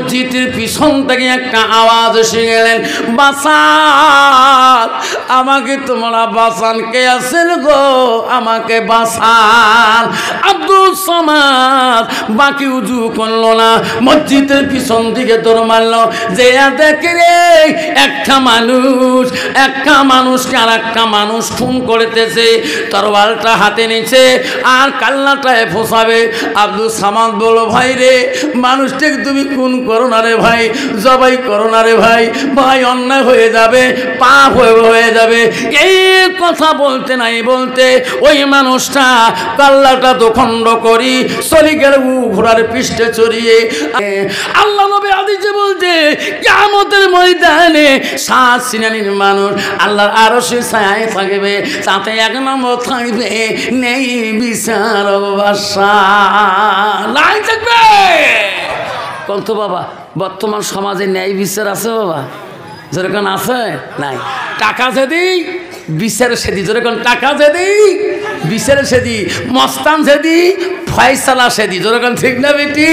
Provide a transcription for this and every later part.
মসজিদের পিছন থেকে একটা আওয়াজ এসে গেলেন, বাঁচান, আমাকে তোমরা বাঁচান, কে আছেন গো, আমাকে বাঁচান। আব্দুল সামাদ বাকি উজু করলো না, মসজিদের পিছন দিকে দৌড় মারলো, যে দেখে রে একটা মানুষকে আর একটা মানুষ খুন করতেছে, তরবারটা হাতে নিচ্ছে আর কাল্লাটায় ফোসাবে। আব্দুল সামাদ বলল, ভাই রে, মানুষটাকে তুমি খুন করো না রে ভাই, জবাই করো না রে ভাই, ভাই অন্যায় হয়ে যাবে, পাপ হয়ে যাবে। এই কথা বলতে নাই বলতে ওই মানুষটা কাল্লাটা দোখণ্ড করি চলে গেল ঘোড়ার পৃষ্ঠে চড়িয়ে। আল্লাহ নবী হাদিসে বলতে, কিয়ামতের ময়দানে 7 শ্রেণীর মানুষ আল্লাহর আরশের ছায়ায় থাকবে, তাতে 1 নম্বর থাকবে নেই বিচার নাই থাকবে। কত বাবা বর্তমান সমাজে ন্যায় বিচার আছে বাবা? যেরকম আছে নাই। টাকা যেদি বিচার সেদি, যেরকম টাকা যেদি বিচার সেদি, মস্তান সেদি ফয়সালা সেদি, যেরকম ঠিক না বেটি?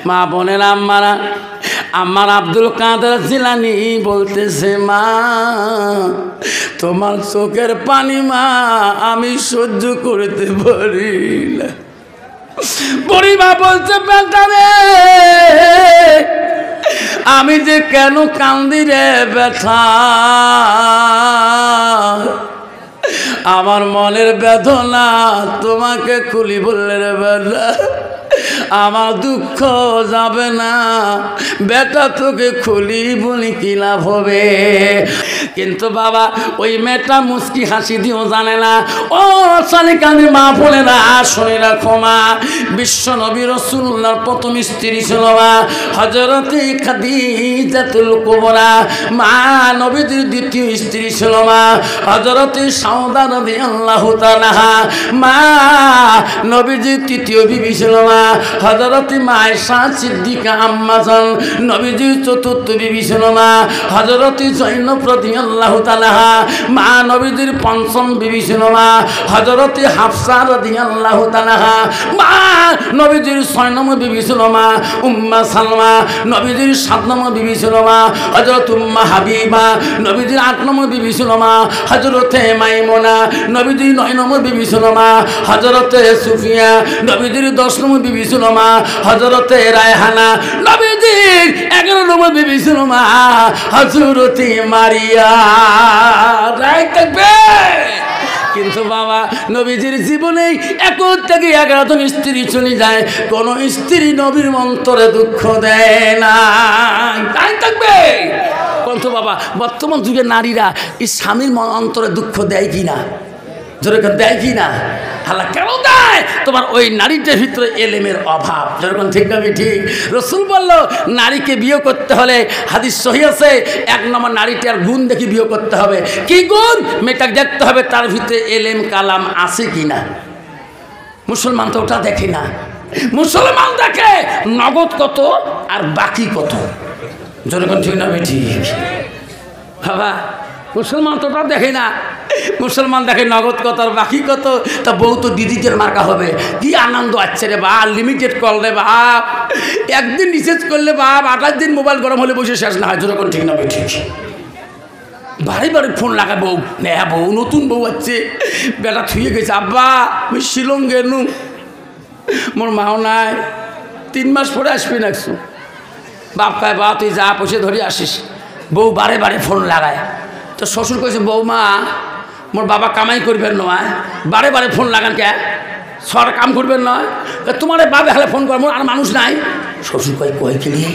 মা বোনের আম্মারা, আমার আব্দুল কাদের জিলানী বলতেছে, মা তোমার চোখের পানি মা আমি সহ্য করতে পারি না। বুড়িমা বলছে, বেটা রে আমি যে কেন কান্দি রে ব্যথা, আমার মনের বেদনা তোমাকে খুলি বললে রে বেটা, আমার দুঃখ যাবে না বেটা, তোকে খুলি বলি কি লাভ হবে। কিন্তু বাবা ওই মেয়েটা মুস্কি হাসি দিও জানে না। ও সালিকানি মা বলে না, শুনে রাখো মা, বিশ্ব নবী রাসূলুল্লাহর প্রথম স্ত্রী ছিল মা হযরতে খাদিজাতুল কুবরা, মা নবীর দ্বিতীয় স্ত্রী ছিল মা হযরতে সাউদা রাদিয়াল্লাহু তাআলা, মা নবীর তৃতীয় বিবি ছিল মা হযরতে আয়েশা সিদ্দিকা আম্মাজান, নবীজির চতুর্থ বিবি ছিল মা হযরতে জয়নব রাদিয়াল্লাহু তাআলা, মা নবীজির পঞ্চম বিবি ছিল মা হযরতে হাফসা রাদিয়াল্লাহু তাআলা, মা নবীজির 6 নম্বর বিবি ছিল মা উম্মে সালমা, নবীজির 7 নম্বর বিবি ছিল মা হযরত উম্মে হাবিবা, নবীজির 8 নম্বর বিবি ছিল মা হযরতে মাইমুনা, নবীজির 9 নম্বর বিবি ছিল মা হযরতে সুফিয়া, নবীজির 10 নম্বর বিবি ছিল মা হযরতে রায়হানা, নবীজির 11 নম্বর বিবি ছিল মা হযরতে মারিয়া। রাইট থাকবে। কিন্তু বাবা নবীজির জীবনে 1 থেকে 11 জন স্ত্রী চলে যায়, কোন স্ত্রী নবীর অন্তরে দুঃখ দেয় না। তাই থাকবে। কিন্তু বাবা বর্তমান যুগে নারীরা এই স্বামীর অন্তরে দুঃখ দেয় কি না? যেরকম দেয় কি না? আল্লাহ কেন দেয়? তোমার ওই নারীটার ভিতরে এলেমের অভাব। যেরকম ঠিক না ঠিক? রাসূল বলল নারীকে বিয়ে করতে হলে, হাদিস সহিহ আছে, 1 নম্বর নারীটার গুণ দেখে বিয়ে করতে হবে। কি গুণ? মেয়েটাকে দেখতে হবে তার ভিতরে এলেম কালাম আছে কি না। মুসলমান তো ওটা দেখে না। মুসলমান দেখে নগদ কত আর বাকি কত। যেরকম ঠিক না ঠিক? বাবা মুসলমান তো ওটা দেখে না। মুসলমান দেখে নগদ কত আর বাকি কত। তা বউ তো ডিজিটাল মার্কা হবে, কি আনন্দ আছে রে বাপ, লিমিটেড কল রে বাপ, একদিন রিচার্জ করলে বাপ 28 দিন মোবাইল গরম হলে বসে শেষ না হয়। যেরকম ঠিক না ঠিক? বাড়ি বাড়ি ফোন লাগা বউ, নেয়া বউ, নতুন বউ আছে, বেটা থুয়ে গেছে, আব্বা আমি শিলং গেলুম, মোর মাও নাই, 3 মাস পরে আসবি না। বাপ কয় বা তুই যা পয়সা ধরে আসিস। বউ বারে বারে ফোন লাগায়। তো শ্বশুর কইছে, বৌমা মোর বাবা কামাই করবেন নয়, বারে বারে ফোন লাগান কে, সর কাম করবেন নয়, তোমার বাবে হালে ফোন কর, মোর আর মানুষ নাই। শ্বশুর কয় কই কেড়ে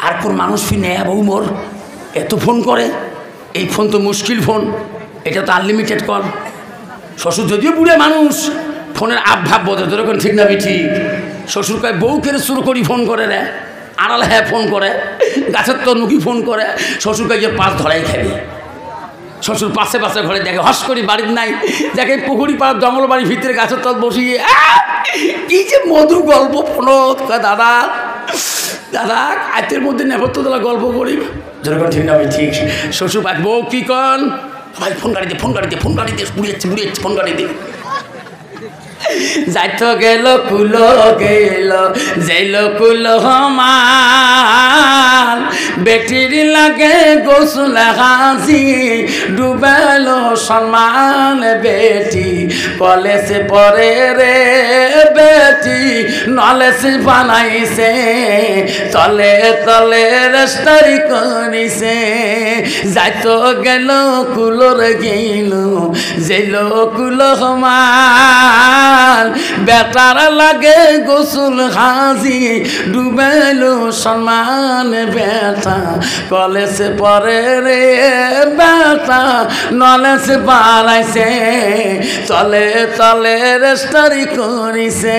আর কোন মানুষ ফি নেয়া বউ মোর এত ফোন করে, এই ফোন তো মুশকিল ফোন, এটা তো আনলিমিটেড কল। শ্বশুর যদিও বুড়ে মানুষ, ফোনের আবভাব বোঝে। যেরকম ঠিক না ঠিক? শ্বশুর কয় বউ কেড়ে শুরু করি ফোন করে রে, আড়ালে হ্যাঁ ফোন করে, গাছের তো নুকি ফোন করে। শ্বশুরকে গিয়ে পাশ ধরাই খাবি। শ্বশুর পাশে পাশে ঘরে দেখে, হস করি বাড়ির নাই, দেখে পুকুরি পাড়ার জঙ্গল বাড়ির ভিতরে গাছের তল বসিয়ে কি যে মধুর গল্প ফোনত। দাদা দাদা আজকের মধ্যে নেপথ্য তোলা গল্প করি। যেরকম ঠিক না ঠিক? শ্বশুর পাক বউ কি কন, ভাই ফোন গাড়ি দে, ফোন গাড়ি দে, ফোন গাড়ি দে, বুড়িয়েছে বুড়িয়েছে, ফোন গাড়ি দে। যাইতো গেল কুলো গেল যাইল কুলো মান বেটির লাগে গোসল হাসি ডুবেল সম্মান বেটি কলেজে পরে রে বেটি নলেজ বানাইছে তলে তলে রেস্টারি করিছে যাইতো গেল কুলোর গেল যাইল কুলো মান বেটার লাগে গোসল হাসি ডুবেল সম্মান বেটা কলেজে পরে রে বেটা নলেজ বাড়াইছে তলে তলে রেস্টারি করিছে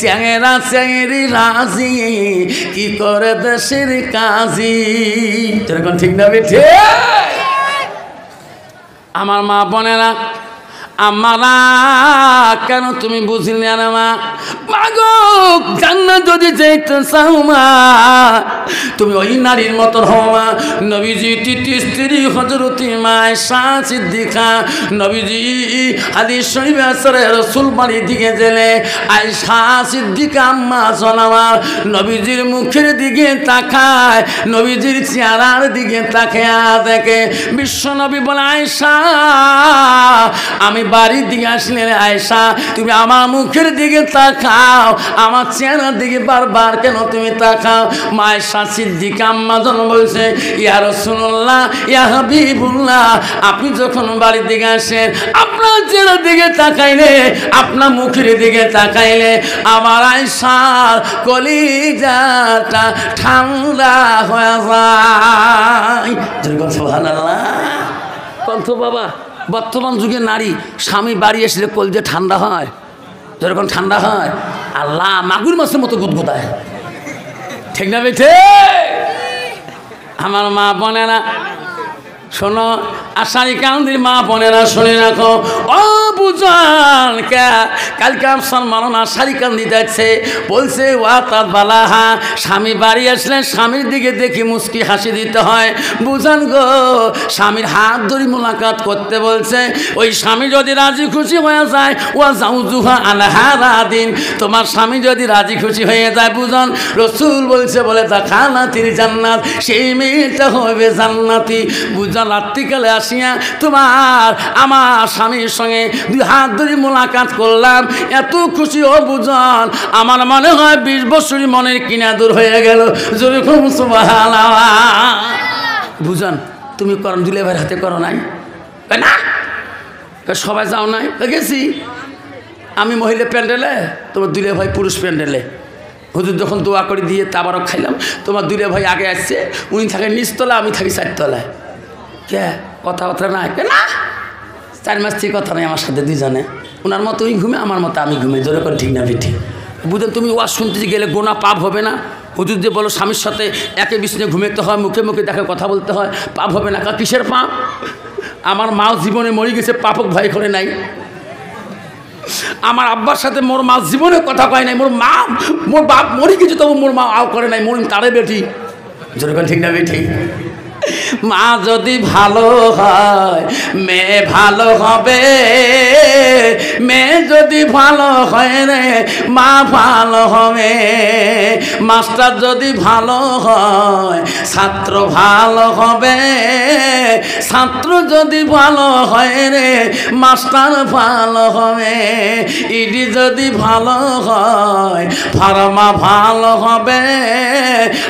চ্যাংরা চ্যাংরি রাজি কি করে দেশের কাজী এরকম ঠিক না বেঠে আমার মা বোনেরা আমারা কেন তুমি বুঝলি না মা মাগো জান্নাত যদি যেতে চাও মা তুমি ওই নারীর মতন হও মা নবীজি তৃতীয় স্ত্রী হযরত মা আয়েশা সিদ্দিকা নবীজি হাদিস শরীফে আছে রাসূল বাড়ির দিকে গেলে আয়েশা সিদ্দিকা আম্মা জানামা নবীজির মুখের দিকে তাকায় নবীজির চেহারার দিকে তাকিয়ে দেখে বিশ্ব নবী বলে আয়েশা আমি বাড়ির দিকে আসলে আয়েশা তুমি আমার মুখের দিকে তাকাও আমার চেহারার দিকে বারবার কেন তুমি তাকাও মা আয়েশা সিদ্দিকা আম্মা জন বলছে ইয়া রাসূলুল্লাহ ইয়া হাবিবুল্লাহ আপনি যখন বাড়ির দিকে আসেন আপনার চেহারার দিকে তাকাইলে আপনার মুখের দিকে তাকাইলে আমার আয়েশার কলিজাটা ঠান্ডা হয়ে যায় সুবহানাল্লাহ কত বাবা বর্তমান যুগে নারী স্বামী বাড়ি আসলে কলজে ঠান্ডা হয় যেরকম ঠান্ডা হয় আল্লাহ মাগুর মাছের মতো গুদগুদায় ঠিক না বেঠে আমার মা বোনেরা শোনো আশারি কান্দির মা বোনেরা শুনে রাখো ও বুঝান কালকে মুসলমান আশারি কান্দি যাচ্ছে বলছে ওয়া তার বালাহা স্বামী বাড়ি আসলে স্বামীর দিকে দেখি মুস্কি হাসি দিতে হয় বুঝান গো স্বামীর হাত ধরে মোলাকাত করতে বলছে ওই স্বামী যদি রাজি খুশি হয়ে যায় ওয়া জাউজুহা আনহারা দিন তোমার স্বামী যদি রাজি খুশি হয়ে যায় বুঝান রসুল বলছে বলে তা খানাতির জান্নাত সেই মেয়েটা হবে জান্নাতি বুঝান রাত্রিকালে আসিয়া তোমার আমার স্বামীর সঙ্গে দুই হাত ধরে মোলাকাত করলাম এত খুশি ও বুঝান আমার মনে হয় 20 বছরই মনের কিনা দূর হয়ে গেল যেরকম সুবহানাল্লাহ বুঝান তুমি করন দুলে ভাইয়ের হাতে করো নাই না সবাই যাও নাই গেছি আমি মহিলা প্যান্ডেলে তোমার দুলে ভাই পুরুষ প্যান্ডেলে হুজুর যখন দোয়া করে দিয়ে তাবারক খাইলাম তোমার দুলে ভাই আগে আসছে উনি থাকে নিচতলা আমি থাকি 4 তলায় কে কথাবার্তা নাই না 4 মাস থেকে কথা নাই আমার সাথে দুজনে ওনার মতো ওই ঘুমে আমার মতো আমি ঘুমে জোরে করে ঠিক না ঠিক বুঝলেন তুমি ওয়াজ শুনতে গেলে গোনা পাপ হবে না হুজুর যে বলো স্বামীর সাথে একে বিছানে ঘুমাতে হয় মুখে মুখে দেখে কথা বলতে হয় পাপ হবে না কিসের পাপ আমার মাও জীবনে মরে গেছে পাপক ভয় করে নাই আমার আব্বার সাথে মোর মা জীবনে কথা কয় নাই মোর মা মোর বাপ মরে গেছে তবু মোর মা আও করে নাই মোর তারে বেটি জোরে করে ঠিক না বেটি মা যদি ভালো হয় মেয়ে ভালো হবে মেয়ে যদি ভালো হয় রে মা ভালো হবে মাস্টার যদি ভালো হয় ছাত্র ভালো হবে ছাত্র যদি ভালো হয় রে মাস্টার ভালো হবে ইডি যদি ভালো হয় ফার্মা ভালো হবে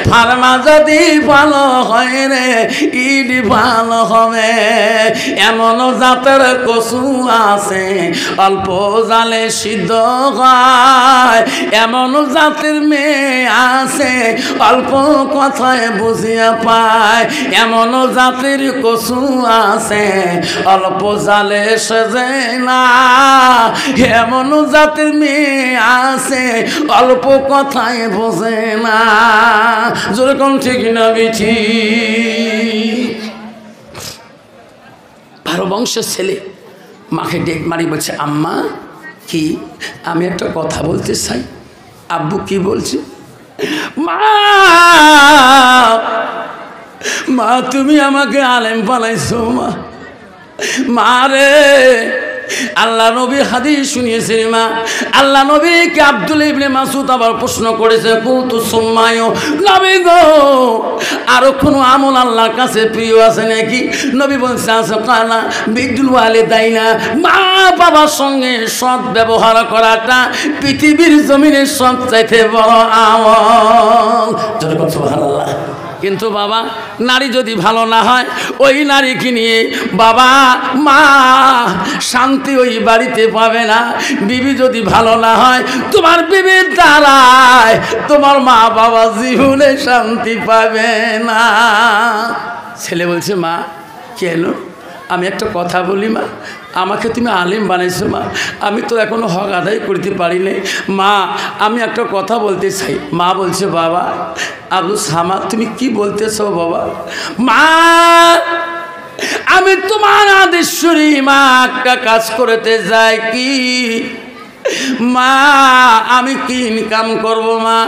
ফার্মা যদি ভালো হয় রে ইডি ভালো হবে এমন জাতের কচু আছে অল্প জালে সিদ্ধ হয় এমন জাতের মেয়ে আছে অল্প কথায় বুঝিয়া পায় এমন জাতের কচু আছে অল্প জালে সেজে না এমন জাতের মেয়ে আছে অল্প কথায় বোঝে না যেরকম ঠিক না বিঠি 12 বংশের ছেলে মাকে ডেক মারি বলছে আম্মা কি আমি একটা কথা বলতে চাই আব্বু কি বলছি মা মা তুমি আমাকে আলেম বানাইছো মা মা রে আল্লাহ নবী হাদিস শুনিয়েছেন মা। আল্লাহ নবীকে আব্দুল ইবনে মাসউদ আবার প্রশ্ন করেছে, কুতু সুম্মায়ু, নবী গো আরো কোনো আমল আল্লাহর কাছে প্রিয় আছে নাকি? নবী বলছে আছে। কালা বিদ্যুল ওয়ালিদাইনা, মা বাবার সঙ্গে সৎ ব্যবহার করাটা পৃথিবীর জমিনে সবচাইতে বড় আমল। যেরকম সুবহানাল্লাহ। কিন্তু বাবা নারী যদি ভালো না হয়, ওই নারীকে নিয়ে বাবা মা শান্তি ওই বাড়িতে পাবে না। বিবি যদি ভালো না হয়, তোমার বিবির দ্বারায় তোমার মা বাবা জীবনে শান্তি পাবে না। ছেলে বলছে, মা কেন? আমি একটা কথা বলি মা, আমাকে তুমি আলিম বানাইছো মা, আমি তো এখনো হক আদায় করতে পারি নাই মা, আমি একটা কথা বলতে চাই। মা বলছে, বাবা আব্দুস সামাদ তুমি কি বলতেছো বাবা? মা আমি তোমার আদেশ্বরী মা, একটা কাজ করতে যাই কি মা, আমি কি ইনকাম করব মা?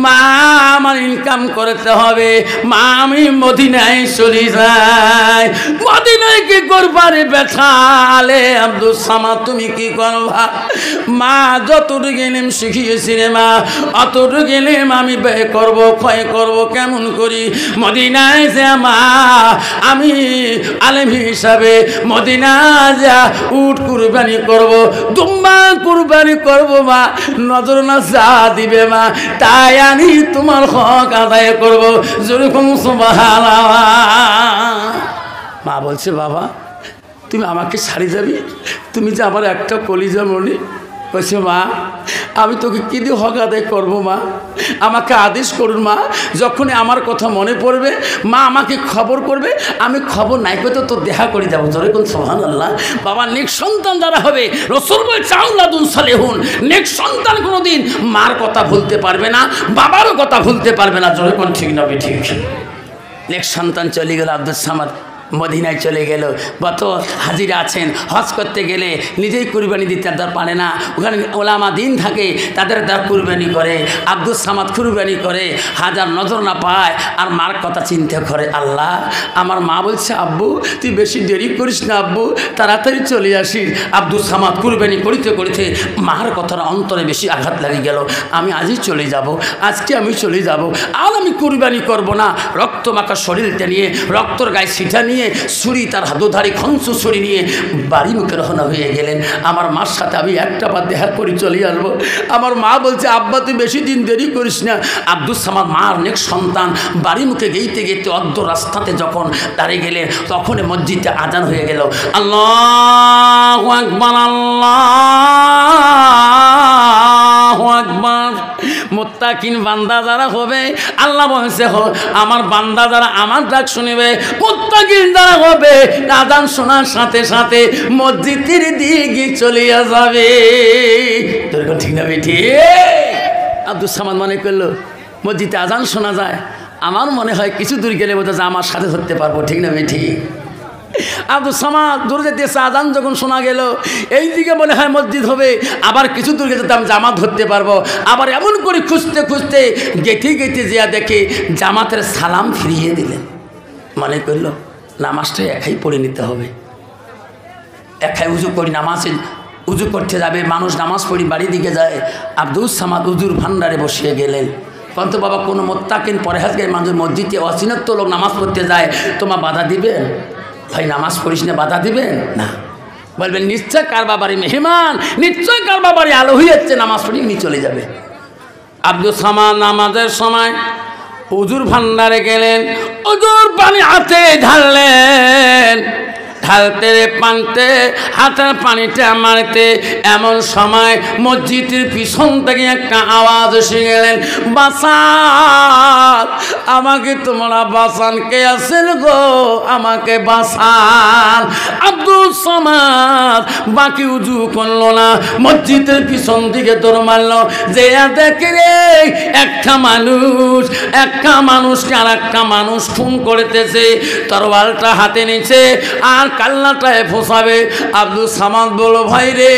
মা আমার ইনকাম করতে হবে মা, আমি মদিনায় চলে যাই। মদিনায় কি করবার বেঠালে আব্দুস সামাদ তুমি কি করবা? মা যতটুকু ইলম শিখিয়েছি রে মা, অতটুকু ইলম আমি ব্যয় করব, ক্ষয় করব কেমন করি? মদিনায় যা মা আমি আলেম হিসাবে মদিনা যা উট কুরবানি করব, দুম্বা কুরবানি করবো মা, নজর না যা দিবে মা তাই আমি তোমার হক আদায় করবো। যেরকম সুবহানাল্লাহ। মা বলছে, বাবা তুমি আমাকে ছাড়ি যাবি? তুমি যে আমার একটা কলিজা মনি। বলছে, মা আমি তোকে কী দিয়ে হক আদায় করবো মা? আমাকে আদেশ করুন মা, যখনই আমার কথা মনে পড়বে মা আমাকে খবর করবে, আমি খবর নাই পেতে তোর দেখা করে যাবো। যেরকম সুবহানাল্লাহ। বাবা নেক্সট সন্তান যারা হবে, রাসূল বলছে আওলাদুন সালেহুন, নেক্সট সন্তান কোনোদিন মার কথা ভুলতে পারবে না, বাবারও কথা ভুলতে পারবে না। যেরকম ঠিক না ঠিক? নেক্সট সন্তান চলে গেল আব্দুস সামাদ, মদিনায় চলে গেল। কত হাজিরা আছেন হজ করতে গেলে নিজেই কুরবানি দিতে পারে না, ওখানে ওলামা দিন থাকে তাদের দ্বারা কুরবানি করে। আব্দুস সামাদ কুরবানি করে, হাজার নজর না পায় আর মার কথা চিন্তা করে, আল্লাহ আমার মা বলছে আব্বু তুই বেশি দেরি করিস না আব্বু, তাড়াতাড়ি চলে আসিস। আব্দুস সামাদ কুরবানি করিতে করিতে মার কথার অন্তরে বেশি আঘাত লাগে গেল। আমি আজই চলে যাব, আজকে আমি চলে যাব, আর আমি কুরবানি করব না। রক্ত মাখা শরীরটা নিয়ে, রক্তর গায়ে ছিটা নিয়ে, ছুরি তার হাতধারী খঞ্চ ছুরি নিয়ে বাড়ি মুখে রওনা হয়ে গেলেন। আমার মার সাথে আমি একটা বার দেখা করে চলে আসবো। আমার মা বলছে, আব্বা তুই বেশি দিন দেরি করিস না। আব্দুস সামাদ মার নেক্সট সন্তান বাড়ি মুখে গেইতে গেইতে অর্ধ রাস্তাতে যখন দাঁড়িয়ে গেলেন, তখন মসজিদে আজান হয়ে গেল। আল্লাহু আকবার, আল্লাহু আকবার। মুত্তাকিন বান্দা যারা হবে, আল্লাহ বলছে আমার বান্দা যারা আমার ডাক শুনবে, মুত্তাকিন যারা হবে আযান শোনার সাথে সাথে মসজিদের দিকে চলে যাবে। ঠিক না বেটি? আব্দুস সামাদ মনে করলো মসজিদে আযান শোনা যায়, আমার মনে হয় কিছু দূর গেলে বোধ হয় আমার সাথে ধরতে পারবো। ঠিক না বেটি? আব্দুস সামাদ দূরে যেতেছে, আযান যখন শোনা গেল এই দিকে মনে হয় মসজিদ হবে, আবার কিছু দূর গেতে আমি জামাত ধরতে পারবো। আবার এমন করে খুঁজতে খুঁজতে গেতে গেতে যেয়া দেখে জামাতের সালাম ফিরিয়ে দিলেন। মনে করলো নামাজটা একাই পড়ে নিতে হবে, একাই উজু করি, নামাজে উজু করতে যাবে মানুষ, নামাজ পড়ি বাড়ি দিকে যায়। আব্দুস সামাদ উজুর ভান্ডারে বসিয়ে গেলেন। কিন্তু বাবা কোনো মোত্তাকিন পরহেজগার মানুষ মসজিদে অচিনত লোক নামাজ পড়তে যায়, তোমার বাধা দিবেন? ভাই নামাজ পড়িস না, বাধা দিবেন না? বলবেন নিশ্চয় কার বাবারই মেহমান, নিশ্চয় কার বাবারই আলহী হচ্ছে, নামাজ পড়িয়ে নিয়ে চলে যাবে। আব্দুস সামাদ নামাজের সময় উজুর ভান্ডারে গেলেন, উজুর পানি হাতে ঢাললেন, ঢালতে পানতে হাতের পানিটা মারতে এমন সময় মসজিদের পিছন থেকে একটা আওয়াজ এসে গেলেন, বাঁচান আমাকে, তোমরা বাঁচান, কে আছেন গো আমাকে বাঁচান। আব্দুস সামাদ বাকি উজু করলো না, মসজিদের পিছন দিকে দৌড় মারলো, যে দেখে রে একটা মানুষকে আর একটা মানুষ খুন করতেছে, তরবারটা হাতে নিচ্ছে আর কাল্লাটায় ফোসাবে। আব্দুল সামাদ বলো, ভাই রে,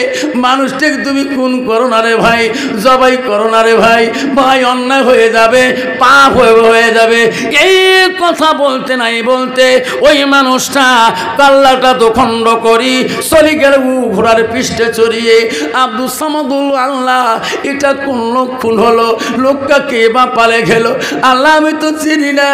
মানুষটাকে তুমি খুন করো না রে ভাই, জবাই করো না রে ভাই, ভাই অন্যায় হয়ে যাবে, পাপ হয়ে যাবে। এই কথা বলতে নাই বলতে ওই মানুষটা কাল্লাটা দোখণ্ড করি চলে গেল ঘোড়ার পৃষ্ঠে চড়িয়ে। আব্দুল সামাদ বলল, আল্লাহ, এটা কোন লোক খুন হলো, লোকটা কে বা পালে গেল, আল্লাহ আমি তো চিনি না,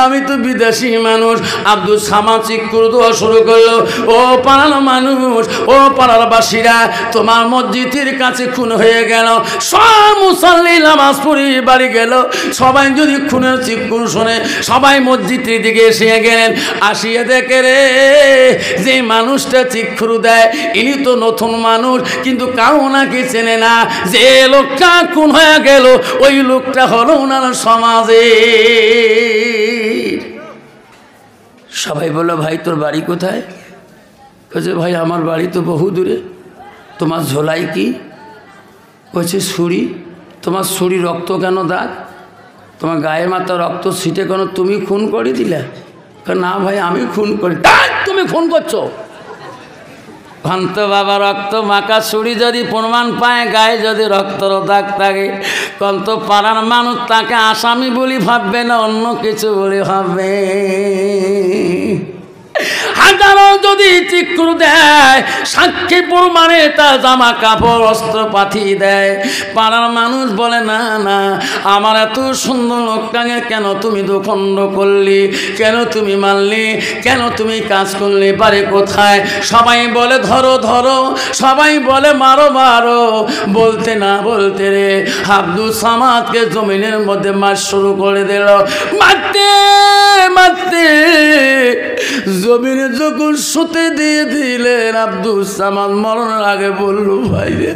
আমি তো বিদেশি মানুষ। আব্দুল সামাদ চিৎকার দেওয়া শুরু করলো, ও পাড়ার মানুষ, ও পাড়ার বাসীরা, তোমার মসজিদের কাছে খুন হয়ে গেল, সব মুসল্লি নামাজ পড়ি বাড়ি গেল, সবাই যদি খুনের চিৎকার শুনে সবাই মসজিদের দিকে এসে গেলেন। আসিয়ে দেখে রে, যে মানুষটা চিৎকার দেয় ইনি তো নতুন মানুষ, কিন্তু কাউ নাকি চেনে না। যে লোকটা খুন হয়ে গেল ওই লোকটা হলো ওনার সমাজে। সবাই বলল, ভাই তোর বাড়ি কোথায়? বলছে, ভাই আমার বাড়ি তো বহু দূরে। তোমার ঝোলাই কি? বলছে, ছুরি। তোমার ছুরি রক্ত কেন দাগ? তোমার গায়ে মাথা রক্ত ছিটে কেন? তুমি খুন করে দিলে? না ভাই আমি খুন করি। তুমি খুন করছো? ভান্ত বাবা, রক্ত মাখা ছুরি যদি প্রমাণ পায়, গায়ে যদি রক্তর দাগ থাকে, কন্ত পাড়ার মানুষ তাকে আসামি বলি ভাববে না অন্য কিছু বলে ভাববে। হাজারো যদি চিৎকার দেয়, সাক্ষী প্রমাণে তার জামা কাপড় অস্ত্রপাতি দেয়, পাড়ার মানুষ বলে, না না, আমার এত সুন্দর লোকটাকে কেন তুমি দোখণ্ড করলি, কেন তুমি মারলি, কেন তুমি কাজ করলে, পারে কোথায়? সবাই বলে ধরো ধরো, সবাই বলে মারো মারো। বলতে না বলতে রে আব্দুল সামাদকে জমিনের মধ্যে মার শুরু করে দিল। মারতে মারতে জমিনে যখন শুতে দিয়ে দিলেন, আব্দুল সামাদ মরণের আগে বলল, ভাই রে,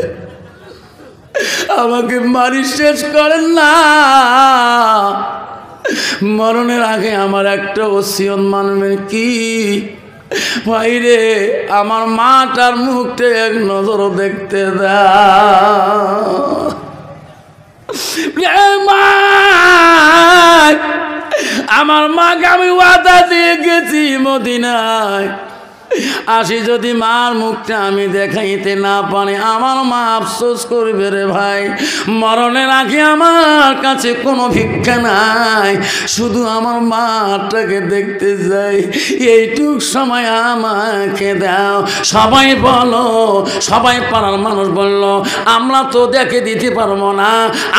আমাকে মারি শেষ করেন না, মরণের আগে আমার একটা ওসিয়ত মানবেন। কি? ভাই রে, আমার মাটার মুখটা এক নজর দেখতে দাও। আমার মাকে আমি ওয়াদা দিয়ে গেছি মদিনায়, আসি যদি মার মুখটা আমি দেখাইতে না পারি, আমার মা আফসোস করবে রে ভাই। মরণের আগে আমার কাছে কোনো ভিক্ষা নাই, শুধু আমার মাটাকে দেখতে যাই, এইটুক সময় আমাকে দাও। সবাই বলো, সবাই পাড়ার মানুষ বলল, আমরা তো দেখে দিতে পারবো না,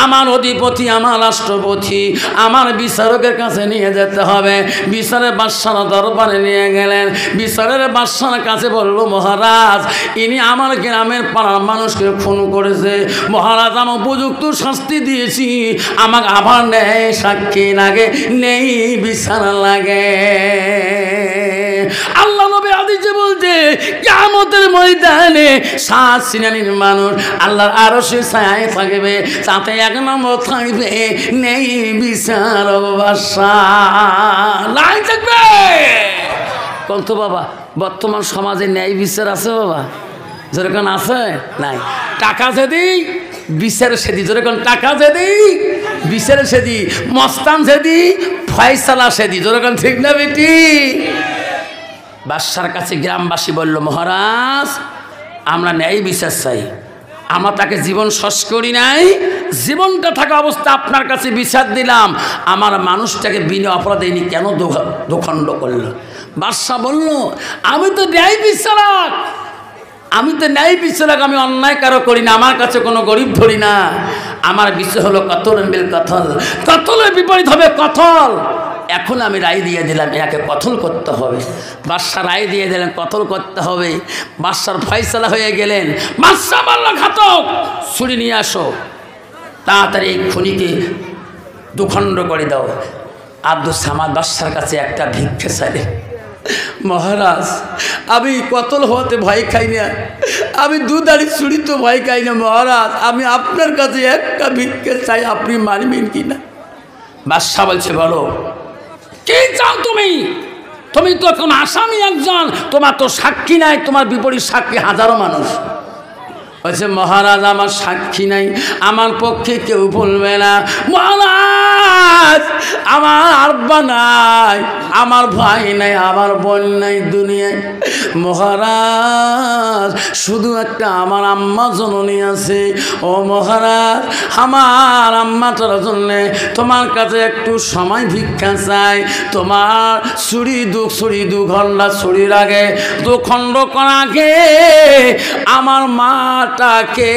আমার অধিপতি, আমার রাষ্ট্রপতি, আমার বিচারকের কাছে নিয়ে যেতে হবে। বিচারের বাদশাহ দরবারে নিয়ে গেলেন। বিচারের বাদশার কাছে বলল, মহারাজ, ইনি আমার গ্রামের পাড়ার মানুষকে খুন করেছে, মহারাজ আমি উপযুক্ত শাস্তি দিয়েছি, আমাকে আবার নেই সাক্ষী লাগে, নেই বিচার লাগে। আল্লাহ নবী হাদিসে বলছে, কিয়ামতের ময়দানে 7 শ্রেণীর মানুষ আল্লাহর আরশের ছায়ায় থাকবে, তাতে 1 নম্বর থাকবে নেই বিচার নাই থাকবে। কত বাবা, বর্তমান সমাজে ন্যায় বিচার আছে বাবা? যেরকম আছে নাই। টাকা যেদি বিচার সেদি, যেরকম টাকা যেদি বিচার সেদি, মস্তান সেদি ফয়সালা সেদি, যেরকম ঠিক না বেটি? বাদশার কাছে গ্রামবাসী বলল, মহারাজ, আমরা ন্যায় বিচার চাই, আমরা তাকে জীবন শেষ করি নাই, জীবনটা থাকা অবস্থা আপনার কাছে বিচার দিলাম, আমার মানুষটাকে বিনা অপরাধে ইনি কেন দোখণ্ড করল? বাদশা বলল, আমি তো ন্যায় বিচারক, আমি তো ন্যায় বিচারক, আমি অন্যায় কারো করি না, আমার কাছে কোনো গরিব ধরি না, আমার বিষয় হলো কতল বিল কতল, কতলের বিপরীত হবে কতল। এখন আমি রায় দিয়ে দিলাম এনাকে কতল করতে হবে। বাদশা রায় দিয়ে দিলেন কতল করতে হবে। বাদশার ফয়সালা হয়ে গেলেন। বাদশা বলল, ঘাতক, ছুরি নিয়ে আসো, তাড়াতাড়ি এই খুনিকে দুখণ্ড করে দাও। আব্দুল সামাদ বাদশার কাছে একটা ভিক্ষা চাইলেন, মহারাজ, আমি কতল হতে ভয় খাই না, আমি দুধারি ছুরি তো ভয় খাই না, মহারাজ, আমি আপনার কাছে একটা ভিক্ষা চাই, আপনি মানবেন কিনা? বাদশা বলছে, বলো কি চাও তুমি? তুমি তো এখন আসামি একজন, তোমার তো সাক্ষী নাই, তোমার বিপরীত সাক্ষী হাজারো মানুষ। বলছে মহারাজ আমার সাক্ষী নাই, আমার পক্ষে কেউ বলবে না। মহারাজ আমার আব্বা নাই, আমার ভাই নাই, আমার বোন নাই দুনিয়ায়। মহারাজ শুধু একটা আমার আম্মা জননী আছে। ও মহারাজ আমার আম্মাটার জন্যে তোমার কাছে একটু সময় ভিক্ষা চাই। তোমার ছুরি দু ঘন্টা ছুরির আগে 2 খণ্ড করার আগে আমার মাটাকে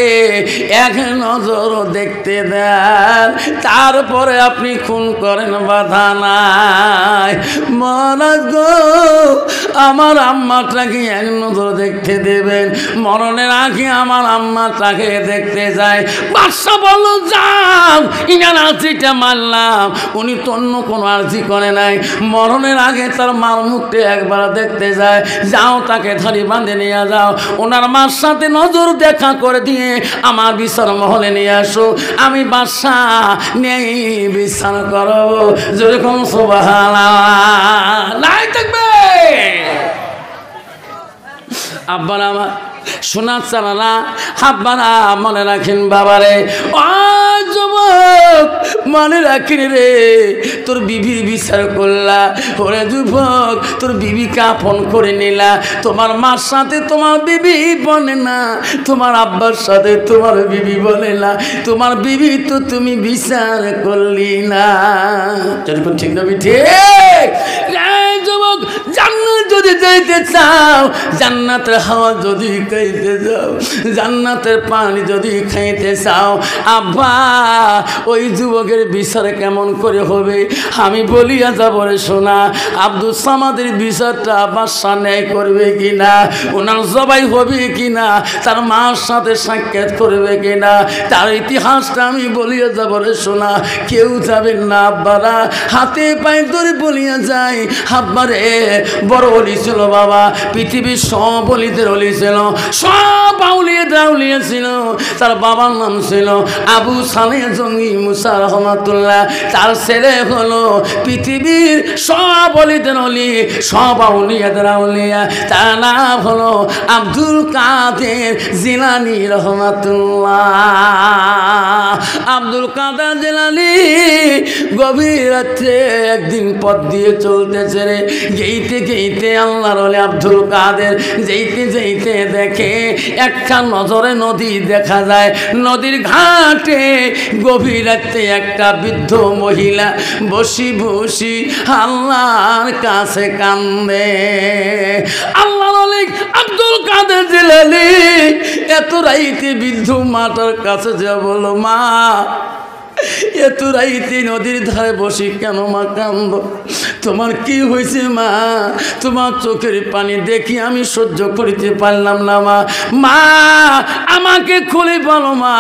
এক নজর দেখতে দেন, তারপরে আপনি খুন করেন, বাধা নাই। মহারাজ গো আমার আম্মাটাকে এক নজর দেখতে দেবেন, মরণের আগে আমার আম্মাটাকে দেখতে যায়। বাদশা বলল যাও, ইনার আর্জিটা মানলাম। উনি তো অন্য কোনো আর্জি করে নাই, মরণের আগে তার মার মুখটা একবার দেখতে যায়। যাও তাকে ধরে বাঁধে নিয়ে যাও, ওনার মার সাথে নজর দেখা করে দিয়ে আমার বিচার মহলে নিয়ে আসো, আমি বাদশা নেই বিচার করো। যেরকম সুবহানাল্লাহ নাই থাকবে। আব্বারা আমার শোনার চালানা, আব্বারা মনে রাখেন বাবারে। ও যুবক মনে রাখিন রে, তোর বিবির বিচার করলা। ওরে যুবক তোর বিবিকে আপন করে নিলা, তোমার মার সাথে তোমার বিবি বলে না, তোমার আব্বার সাথে তোমার বিবি বলে না, তোমার বিবি তো তুমি বিচার করলি না। যেরকম ঠিক না ঠিক? যুবক জান্নাত যদি যাইতে চাও, জান্নাতের হাওয়া যদি খাইতে যাও, জান্নাতের পানি যদি খাইতে চাও, আব্বা ওই যুবকের বিচার কেমন করে হবে আমি বলিয়া যাব রে শোনা। আব্দুল সামাদের বিচারটা বাদশা ন্যায় করবে কিনা, ওনার জবাই হবে কিনা, তার মার সাথে সাক্ষাৎ করবে কিনা, তার ইতিহাসটা আমি বলিয়া যাব রে শোনা। কেউ যাবেন না আব্বারা, হাতে পায়ে ধরে বলিয়া যায়। আব্বারে বড় অলি ছিল বাবা, পৃথিবীর সব অলিদের অলি ছিল, সব আউলিয়া দাউলিয়া ছিল। তার বাবার নাম ছিল আবু সালেহ জঙ্গি মুসা রহমাতুল্লাহ। তার ছেলে হলো পৃথিবীর সব অলিদের অলি, সব আউলিয়াদের আউলিয়া। তার নাম হলো আব্দুল কাদের জিলানী রহমাতুল্লাহ। আব্দুল কাদের জিলানী গভীর রাত্রে একদিন পথ দিয়ে চলতেছে রে, গেইতে গেইতে আল্লাহর ওলি আব্দুল কাদের যেইতে যেইতে দেখে একটা নজরে নদী দেখা যায়। নদীর ঘাটে গভীর রাতে একটা বৃদ্ধ মহিলা বসি বসি আল্লাহর কাছে কান্দে। আল্লাহর ওলি আব্দুল কাদের জিলানী এত রাইতে বৃদ্ধ মাতার কাছে যা বলো, মা এত রাইতে নদীর ধারে বসি কেন মা কান্দ? তোমার কি হয়েছে মা? তোমার চোখের পানি দেখি আমি সহ্য করিতে পারলাম না মা। মা আমাকে খুলে বলো মা,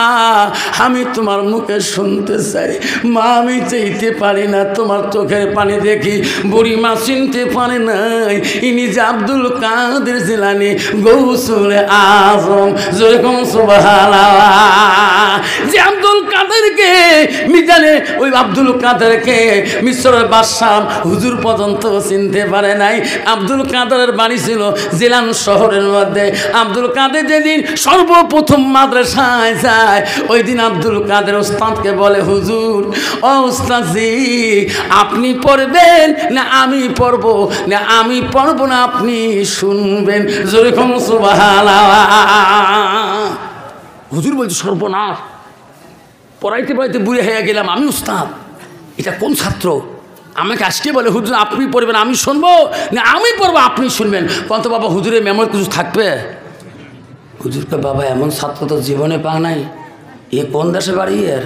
আমি তোমার মুখে শুনতে চাই। মা আমি চাইতে পারি না, তোমার চোখের পানি দেখি। বুড়ি মা চিনতে পারে নাই ইনি যে আব্দুল কাদের জিলানী গৌসুলে আজম। যেরকম সুবহানাল্লাহ, যে আব্দুল কাদেরকে মিজানে ওই আব্দুল কাদেরকে মিশরের বাদশাহ হুজুর পর্যন্ত চিনতে পারে নাই। আব্দুল কাদেরের বাড়ি ছিল জিলান শহরের মধ্যে। আব্দুল কাদের যেদিন সর্বপ্রথম মাদ্রাসায় যায়, ওই দিন আব্দুল কাদের ওস্তাদকে বলে, হুজুর ও ওস্তাদজি আপনি পড়বেন না আমি পড়ব? না আমি পড়ব না আপনি শুনবেন। যেরকম সুবহানাল্লাহ। হুজুর বলছে সর্বনাশ, পড়াইতে পড়াইতে বুড়ে হয়ে গেলাম, আমি উস্তাদ, এটা কোন ছাত্র? আমাকে আজকে বলে হুজুর আপনি পড়বেন আমি শুনবো, না আমি পড়বো আপনি শুনবেন। কত বাবা হুজুরের মেমোরি কিছু থাকবে? হুজুরকে বাবা এমন ছাত্র তো জীবনে পা নাই। এ কোন দেশে বাড়ি এর?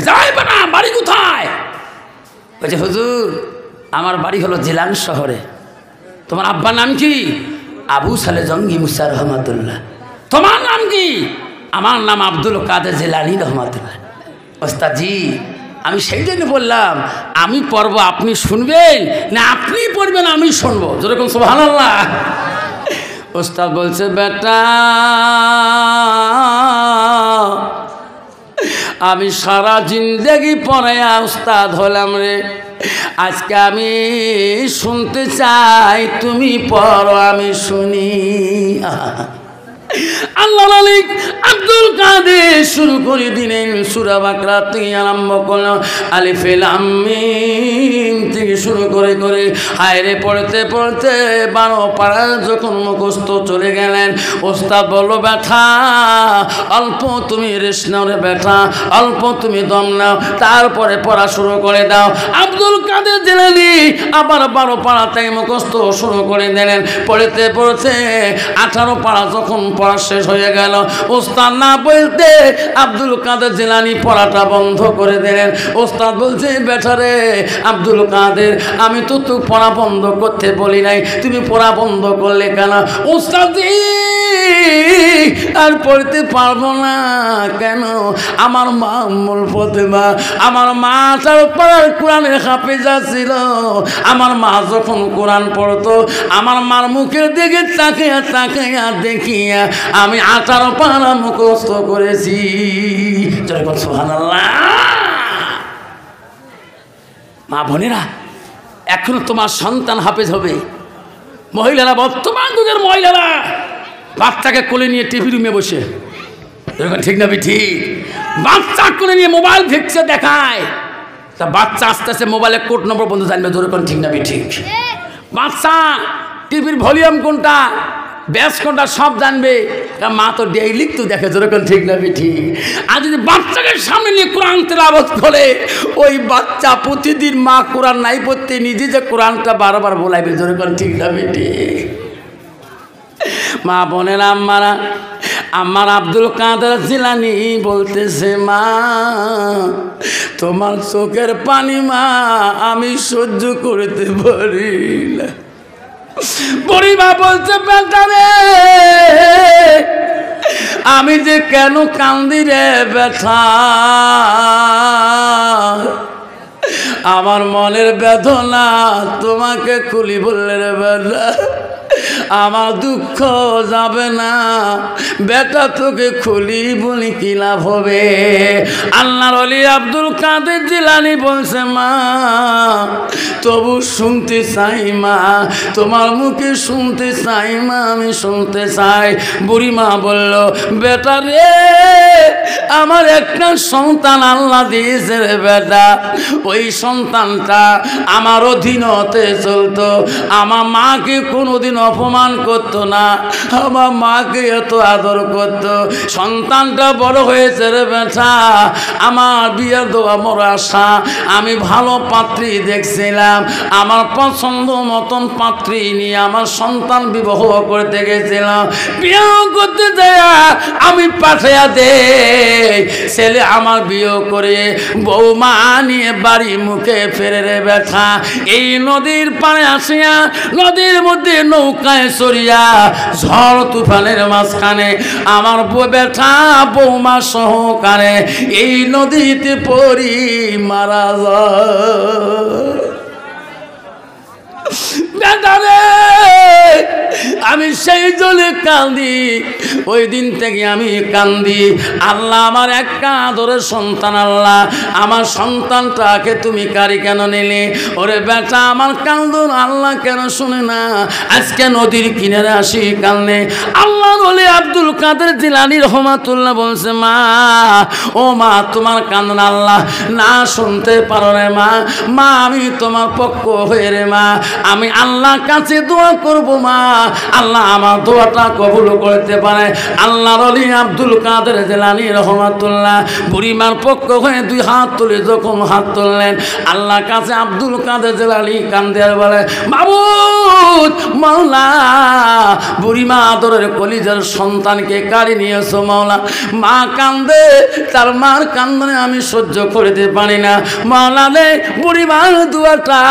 যাইবে না, বাড়ি কোথায়? বলছে হুজুর আমার বাড়ি হলো জিলান শহরে। তোমার আব্বার নাম কি? আবু সালেহ জঙ্গি মুসা রহমাতুল্লাহ। তোমার নাম কি? আমার নাম আব্দুল কাদের জিলানী রহমাতুল্লাহ। ওস্তাদজি আমি সেই জন্য বললাম আমি পড়ব আপনি শুনবেন, না আপনি পড়বেন আমি শুনবো। যেরকম সুবহানাল্লাহ। ওস্তাদ বলছে বেটা আমি সারা জিন্দেগি পরে উস্তাদ হলাম রে, আজকে আমি শুনতে চাই তুমি পড়ো আমি শুনি। আল্লাহ মালিক আব্দুল কাদের শুরু করে দিলেন সূরা বাকরা থেকে আরম্ভ করল আলিফ লাম মিম থেকে শুরু করে করে হায়রে পড়তে পড়তে 12 পারা যখন মুখস্থ চলে গেলেন ওস্তাদ বলল ব্যথা অল্প তুমি রেস্ট নাও রে ব্যথা অল্প তুমি দম নাও তারপরে পড়া শুরু করে দাও। আব্দুল কাদের জিলানী আবার 12 পারা থেকে মুখস্থ শুরু করে দিলেন। পড়তে পড়তে 18 পারা যখন পড়া শেষ হয়ে গেল ওস্তাদ না বলতে আব্দুল কাদের জিলানী পড়াটা বন্ধ করে দিলেন। ওস্তাদ বলছে বেটারে আব্দুল কাদের আমি তো পড়া বন্ধ করতে বলি নাই, তুমি পড়া বন্ধ করলে কেন? ওস্তাদ আর পড়তে পারবো না কেন? আমার মা উম্মুল ফাতেমা, আমার মা তার পড়ার কোরআনের হাফেজা ছিল। আমার মা যখন কোরআন পড়তো আমার মার মুখের দিকে তাকিয়া তাকিয়া দেখিয়া আমি 18 পারা মুখস্থ করেছি। সুবহানাল্লাহ। মা বোনেরা, এখন তোমার সন্তান হাফেজ হবে। মহিলারা, বর্তমান যুগের মহিলারা বাচ্চাকে কোলে নিয়ে টিভি রুমে বসে, ঠিক না ঠিক, বাচ্চা কোলে নিয়ে মোবাইল দেখছে, দেখায় তা বাচ্চা আস্তে আস্তে মোবাইলের কোড নম্বর বন্ধু জানবে, যেরকম ঠিক না ঠিক। বাচ্চা টিভির ভলিউম কোনটা, ব্যাস কোনটা সব জানবে, মা তো ডেইলি তো দেখে, যেরকম ঠিক না ঠিক। আর যদি বাচ্চাকে সামনে নিয়ে কোরআন তেলাওয়াত করে ওই বাচ্চা প্রতিদিন মা কোরআন নাই পড়তে নিজে যে কোরআনটা বারবার বলাইবে, যেরকম ঠিক না ঠিক। মা বোনেরা, আম্মারা, আমার আব্দুল কাদের জিলানী বলতেছে মা তোমার চোখের পানি মা আমি সহ্য করতে পারি না। বুড়িমা বলছে বেটারে আমি যে কেন কান্দি রে ব্যথা, আমার মনের বেদনা তোমাকে খুলি বললে রে বেটা, আমার দুঃখ যাবে না বেটা, তোকে খুলি বলি কি লাভ হবে? আল্লাহর ওলি আব্দুল কাদের জিলানী বলছে মা তবু শুনতে চাই মা, তোমার মুখে শুনতে চাই মা, আমি শুনতে চাই। বুড়ি মা বলল বেটা রে আমার একটা সন্তান আল্লাহ দিয়েছে রে বেটা, ওই সন্তানটা আমার অধীনতে চলতো, আমার মাকে কোনোদিন অপমান করতো না, আমার মাকে এত আদর করতো। সন্তানটা বড় হয়েছে রে বেটা, আমার বিয়ে দেওয়া বড় আশা, আমি ভালো পাত্রী দেখছিলাম, আমার পছন্দ মতন পাত্রী নিয়ে আমার সন্তান বিবাহ করতে গেছিলাম। বিয়ে করতে দেয়া আমি পাঠাইয়া দে, ছেলে আমার বিয়ে করে বৌমা নিয়ে বাড়ি মুখে ফেরে রে বেটা। এই নদীর পাড়ে আসিয়া নদীর মধ্যে নৌকায় চড়িয়া ঝড় তুফানের মাঝখানে আমার বেটা বৌমা সহকারে এই নদীতে পড়ি মারা যায়। বেটারে আমি সেই জলে কান্দি, ওই দিন থেকে আমি কান্দি। আল্লাহ আমার একটা আদরের সন্তান, আল্লাহ আমার সন্তানটাকে তুমি কারি কেন নিলে? ওরে বেটা আমার কান্দন আল্লাহ কেন শুনে না? আজকে নদীর কিনারে আসি কান্দে। আল্লাহ বলে আব্দুল কাদের জিলানী রহমাতুল্লাহ বলছে মা ও মা তোমার কান্দন আল্লাহ না শুনতে পারো রে মা, মা আমি তোমার পক্ষ হয়ে রে মা আমি আল্লাহর কাছে দোয়া করব মা, আল্লাহ আমার দোয়াটা কবুল করতে পারে। আল্লাহর ওলি আব্দুল কাদের জিলানী রহমাতুল্লাহ বুড়িমার পক্ষ হয়ে 2 হাত তুলে যখন হাত তুললেন আল্লাহর কাছে আব্দুল কাদের জিলানী কান্দে আর বলে মাবুদ মাওলা, বুড়িমা আদরের কলিজার সন্তানকে কাড়ি নিয়েছো মাওলা। মা কান্দে, তার মার কান্দনে আমি সহ্য করতে পারি না মাওলা রে, বুড়িমার দোয়াটা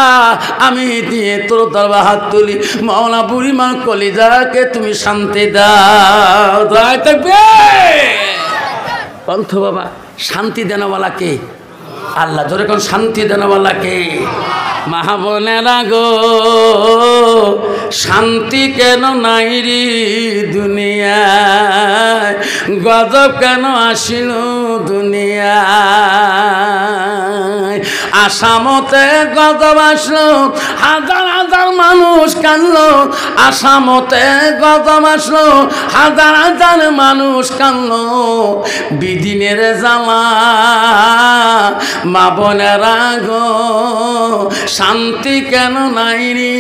আমি দিয়ে তোর দরবার হাত তুলি মাওলা, বুড়িমার কলিজাকে তুমি শান্তি দাও। দোয়া থাকবে অন্ত বাবা, শান্তি দেনওয়ালা কে? আল্লাহ। জোরে কোন শান্তি দেনওয়ালা কে? মা বোনেরা গো শান্তি কেন নাই রে দুনিয়ায়, গজব কেন আসিল দুনিয়ায়? আসামতে গজব আসলো, হাজার হাজার মানুষ কাঁদলো। আসামতে গজব আসলো, হাজার হাজার মানুষ কাঁদলো। বিদিনের জ্বালা মা বোনেরা গো, শান্তি কেন নাই রে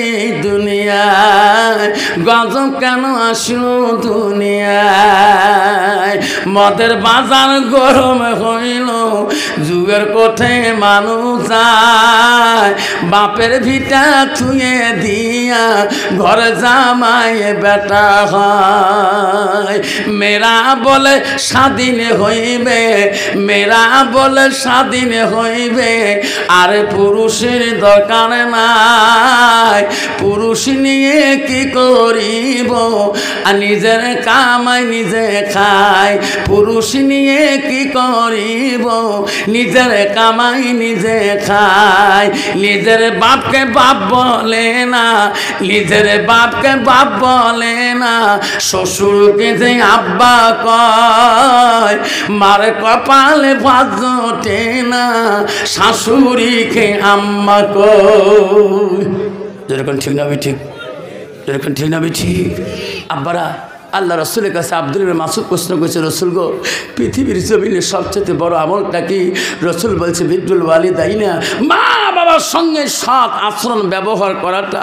দুনিয়ায়, গজব কেন আসলো দুনিয়ায়। মদের বাজার গরম হইল, যুগের কোঠে মানুষ যায়, বাপের ভিটা থুয়ে দিয়া ঘরে জামাই বেটা হয়। মেয়েরা বলে স্বাধীন হইবে, মেয়েরা বলে স্বাধীন হইবে, আর পুরুষের দরকার নাই। পুরুষ নিয়ে কি করিব, আর নিজের কামাই নিজে খায়। পুরুষ নিয়ে কি করিব, নিজের কামাই নিজে খায়। নিজের বাপকে বাপ বলে না, নিজের বাপকে বাপ বলে না, শ্বশুরকে যে আব্বা কয়। মার কপালে ভাত জোটে না, শাশুড়িকে আম্মা কয়। যেরকম ঠিক না ঠিক, যেরকম ঠিক না ঠিক। আব্বারা আল্লাহ রসুলের কাছে আব্দুল মাসুদ প্রশ্ন করেছে, রসুল গো, পৃথিবীর জমিনে সবচেয়ে বড় আমলটা কি? রসুল বলছে বিদ্যুল ওয়ালিদাইনা, মা বাবার সঙ্গে সৎ আচরণ ব্যবহার করাটা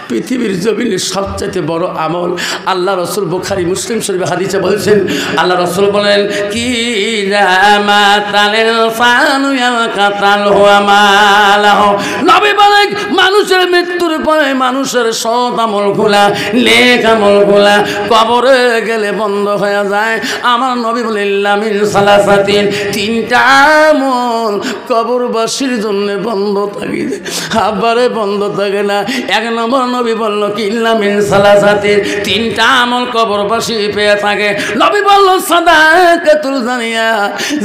পৃথিবীর জমিনে সবচেয়ে বড় আমল। আল্লাহ রসুল বুখারী মুসলিম শরীফ হাদিসে বলছেন, আল্লাহ রসুল বলেন কি নবী বলেন, মানুষের মৃত্যুর পরে মানুষের সৎ আমলগুলা, নেক আমলগুলা কবরে গেলে বন্ধ হয়ে যায়। আমার নবী বলেন লামিন সালাসাতিন, তিনটা আমল কবরবাসীর জন্য বন্ধ থাকে, আবারে বন্ধ থাকে না। এক নম্বর নবী বলল কি লামিন সালাসাতিন, তিনটা আমল কবরবাসী পেয়ে থাকে। নবী বলল সাদাকাতুল জারিয়া,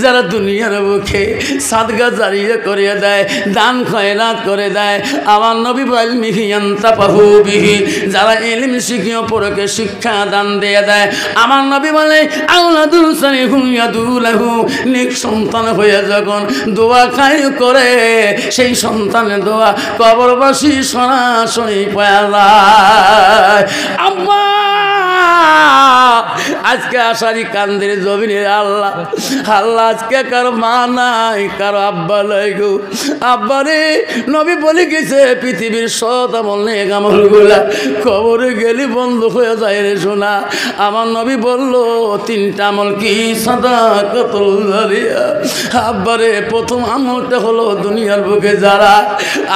যারা দুনিয়ার বুকে সাদকা জারিয়া করে দেয়, দান খয়রাত করে দেয়। আমার নবী বলেন মিহিয়ান্তা পাহু বিহি, যারা ইলম শিখিয়ে পড়কে শিক্ষা দান দিয়ে দেয়। আমার নবী বলে আউলাদুল সালিহুন ইয়াদুলাহু, নেক সন্তান হয়ে যখন দোয়া খায় করে, সেই সন্তানের দোয়া কবরবাসী সরাসরি পাওয়া যায়। আম্মা আজকে আসারি কান্দের জমিনে আল্লাহ আল্লাহ, আজকে কারো মা নাই, কারো আব্বা নাই গো। আব্বারে নবী বলে গেছে পৃথিবীর সৎ আমল নেক আমলগুলা কবরে গেলে বন্ধ হয়ে যায় রে সোনা। আমার নবী বলল তিনটা আমল কি? সাদাকাতুল জারিয়া। আব্বারে প্রথম আমলটা হলো দুনিয়ার বুকে যারা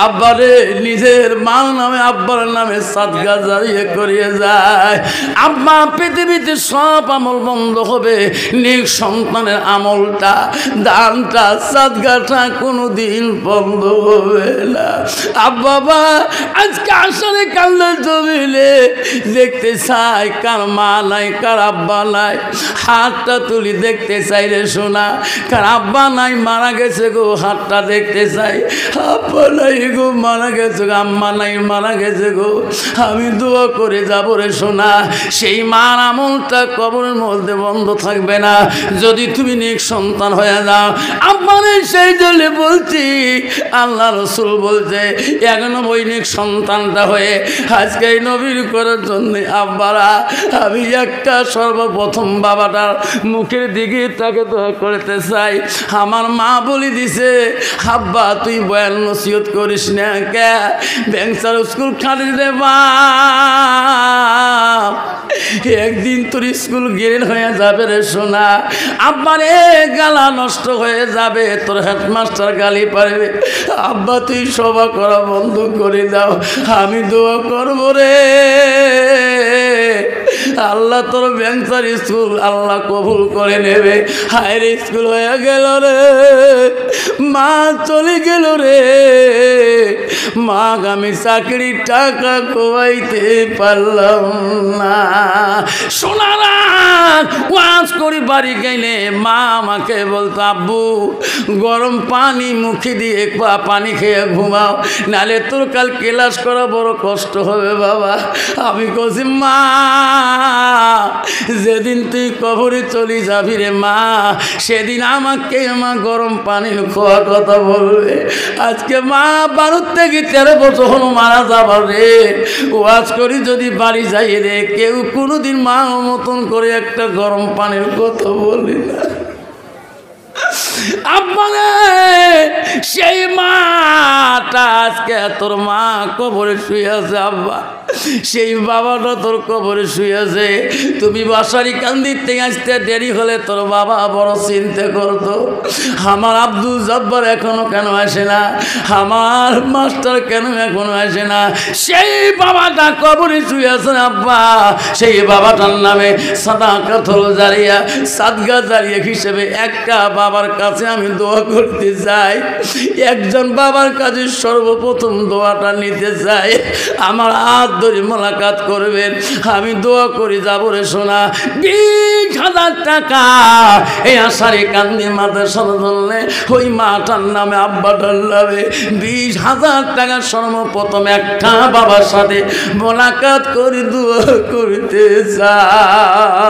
আব্বারে নিজের মাল নামে আব্বার নামে সাদকা জারিয়া করিয়ে যায়, আব্বা পৃথিবীতে সব আমল বন্ধ হবে, নেক সন্তানের আমলটা, দানটা, সাদকাটা কোনোদিন বন্ধ হবে না। আব্বা আজকে আসলে কান্দের জমিলে দেখতে চাই কার মা নাই, কার আব্বা নাই, হাতটা তুলি দেখতে চাই রে সোনা। কার আব্বা নাই, মারা গেছে গো, হাতটা দেখতে চাই। আব্বা নাই গো, মারা গেছে গো, আম্মা নাই, মারা গেছে গো। আমি দোয়া করে যাব রে সোনা, সেই মার আমলটা কবরের মধ্যে বন্ধ থাকবে না যদি তুমি নেক সন্তান হয়ে যাও। আম্মারে সেই জন্য বলছি, আল্লাহ রসুল বলছে 91 নেক সন্তানটা হয়ে আজকে এই নবীর করার জন্য আব্বারা আমি একটা সর্বপ্রথম বাবাটার মুখের দিকে তাকে দোয়া করতে চাই। আমার মা বলি দিছে, আব্বা তুই বয়ান নসিহত করিস না কে, ব্যাংসার স্কুল খালি রে মা, একদিন তোর স্কুল গেরেন হয়ে যাবে রে সোনা। আব্বারে গালা নষ্ট হয়ে যাবে, তোর হেডমাস্টার গালি পারবে। আব্বা তুই সভা করা বন্ধ করে দাও, আমি দোয়া করবো রে। আল্লাহ তোর ব্যাংসার স্কুল আল্লাহ কবুল করে নেবে। হায়ের স্কুল হয়ে গেল রে, মা চলে গেল রে, মা আমি চাকরির টাকা কোয়াইতে পারলাম না। সোনারা ওয়াজ করি বাড়ি গেলে মা আমাকে বলতো, আব্বু গরম পানি মুখে দিয়ে পানি খেয়ে ঘুমাও, নালে তোর কাল ক্লাস করা বড় কষ্ট হবে বাবা। আমি কইছি মা যেদিন তুই কবরে চলি যাবি রে মা, সেদিন আমাকে মা গরম পানির খোয়া কথা বলবে। আজকে মা 12 থেকে 13 বছর হলো মারা যাবার রে। ওয়াজ করি যদি বাড়ি যাই রে, কেউ কোনোদিন মা মতন করে একটা গরম পানির কথা বলি না। আব্বারে সেই মাটা আজকে তোর মা কবরে শুয়ে আছে। আব্বা সেই বাবাটা তোর কবরে শুয়ে আছে। তুমি বাসারি কান্দির থেকে আসতে দেরি হলে তোর বাবা বড় চিন্তা করতো, আমার আব্দুল জব্বার এখনো কেন আসে না, আমার মাস্টার কেন এখনো আসে না। সেই বাবাটা কবরে শুয়ে আছে আব্বা। সেই বাবাটার নামে সাদাকাতুল জারিয়া, সাদগা জারিয়া হিসেবে একটা বাবার কাছে আমি দোয়া করতে চাই। একজন বাবার কাছে সর্বপ্রথম দোয়াটা নিতে চাই। আমার হাত ধরে মোলাকাত করবেন, আমি দোয়া করি যাব রে সোনা। 20,000 টাকা এই আশারে কান্দি মাদ্রাসা ধরলে ওই মাটার নামে আব্বাটার নামে 20,000 টাকা সর্বপ্রথম একটা বাবার সাথে মোলাকাত করে দোয়া করতে চাই।